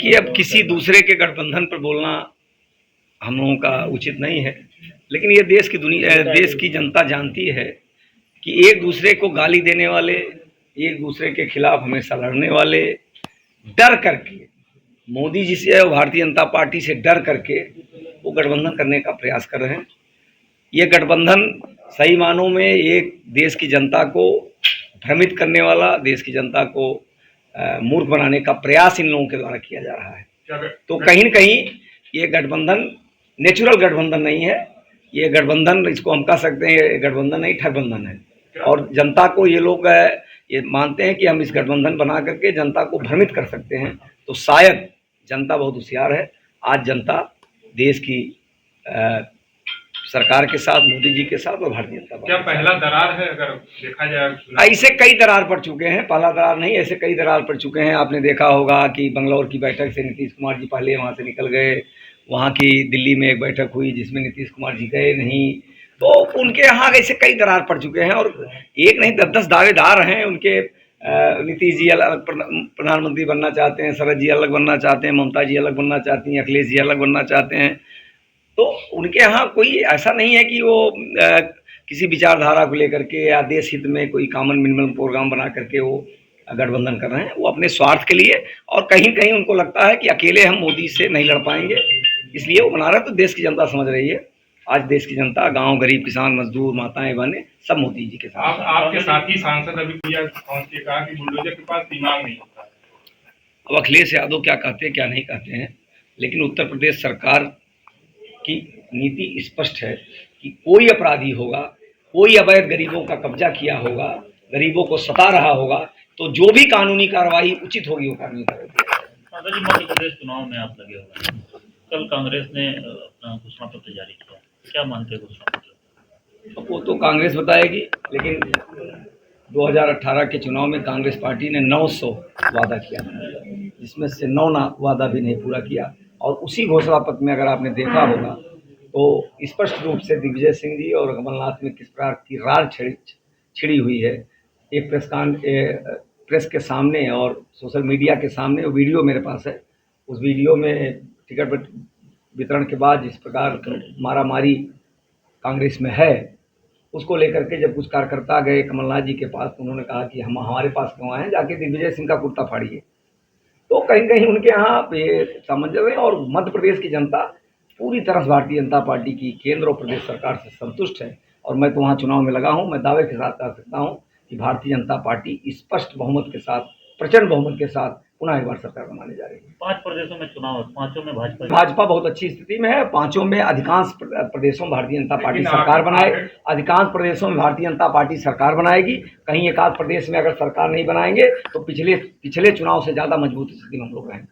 देखिए, अब किसी दूसरे के गठबंधन पर बोलना हम लोगों का उचित नहीं है, लेकिन ये देश की जनता जानती है कि एक दूसरे को गाली देने वाले, एक दूसरे के खिलाफ हमेशा लड़ने वाले, डर करके मोदी जी से और भारतीय जनता पार्टी से डर करके वो गठबंधन करने का प्रयास कर रहे हैं। ये गठबंधन सही मानों में एक देश की जनता को भ्रमित करने वाला, देश की जनता को मूर्ख बनाने का प्रयास इन लोगों के द्वारा किया जा रहा है। तो कहीं न कहीं ये गठबंधन नेचुरल गठबंधन नहीं है। ये गठबंधन, इसको हम कह सकते हैं, ये गठबंधन नहीं, ठगबंधन है। और जनता को ये लोग ये मानते हैं कि हम इस गठबंधन बना करके जनता को भ्रमित कर सकते हैं। तो शायद जनता बहुत होशियार है। आज जनता देश की सरकार के साथ, मोदी जी के साथ और भारतीय जनता पार्टी। क्या पहला दरार है अगर देखा जाए? ऐसे कई दरार पड़ चुके हैं, पहला दरार नहीं, ऐसे कई दरार पड़ चुके हैं। आपने देखा होगा कि बंगलौर की बैठक से नीतीश कुमार जी पहले वहाँ से निकल गए। वहाँ की दिल्ली में एक बैठक हुई जिसमें नीतीश कुमार जी गए नहीं। तो उनके यहाँ ऐसे कई दरार पड़ चुके हैं और एक नहीं 10-10 दावेदार हैं उनके। नीतीश जी अलग प्रधानमंत्री बनना चाहते हैं, शरद जी अलग बनना चाहते हैं, ममता जी अलग बनना चाहती हैं, अखिलेश जी अलग बनना चाहते हैं। तो उनके यहाँ कोई ऐसा नहीं है कि वो किसी विचारधारा को लेकर के या देश हित में कोई कॉमन मिनिमम प्रोग्राम बना करके वो गठबंधन कर रहे हैं। वो अपने स्वार्थ के लिए, और कहीं कहीं उनको लगता है कि अकेले हम मोदी से नहीं लड़ पाएंगे, इसलिए वो बना रहे हैं। तो देश की जनता समझ रही है। आज देश की जनता, गांव, गरीब, किसान, मजदूर, माताएं, बहनें, सब मोदी जी के साथ। आपके साथी सांसद अभी कहा कि बुलडोजर के पास दिमाग नहीं होता। अब अखिलेश यादव क्या कहते हैं क्या नहीं कहते हैं, लेकिन उत्तर प्रदेश सरकार की नीति स्पष्ट है कि कोई अपराधी होगा, कोई अवैध गरीबों का कब्जा किया होगा, गरीबों को सता रहा होगा, तो जो भी कानूनी कार्रवाई उचित होगी वो कानूनी कार्रवाई। मध्य प्रदेश चुनाव में आप लगे हुए हैं, कल कांग्रेस ने अपना घोषणा पत्र जारी किया, क्या मानते हैं घोषणा पत्र? अब वो तो कांग्रेस बताएगी, लेकिन 2018 के चुनाव में कांग्रेस पार्टी ने 900 वादा किया, जिसमें से 9 वादा भी नहीं पूरा किया। और उसी घोषणा पत्र में अगर आपने देखा होगा तो स्पष्ट रूप से दिग्विजय सिंह जी और कमलनाथ में किस प्रकार की रार छिड़ी हुई है। एक प्रेस के सामने और सोशल मीडिया के सामने वो वीडियो मेरे पास है। उस वीडियो में टिकट वितरण के बाद जिस प्रकार मारामारी कांग्रेस में है, उसको लेकर के जब कुछ कार्यकर्ता गए कमलनाथ जी के पास तो उन्होंने कहा कि हम हमारे पास क्यों आए हैं, जाके दिग्विजय सिंह का कुर्ता फाड़िए। तो कहीं कहीं उनके यहाँ ये सामंजस्य है। और मध्य प्रदेश की जनता पूरी तरह से भारतीय जनता पार्टी की केंद्र और प्रदेश सरकार से संतुष्ट है। और मैं तो वहाँ चुनाव में लगा हूँ, मैं दावे के साथ कह सकता हूँ कि भारतीय जनता पार्टी स्पष्ट बहुमत के साथ, प्रचंड बहुमत के साथ पुनः एक बार सरकार बनाने जा रही है। 5 प्रदेशों में चुनाव है, 5 में भाजपा बहुत अच्छी स्थिति में है। 5 में अधिकांश प्रदेशों में भारतीय जनता पार्टी सरकार बनाए, अधिकांश प्रदेशों में भारतीय जनता पार्टी सरकार बनाएगी। कहीं एक आध प्रदेश में अगर सरकार नहीं बनाएंगे तो पिछले चुनाव से ज़्यादा मजबूत स्थिति में हम लोग रहेंगे।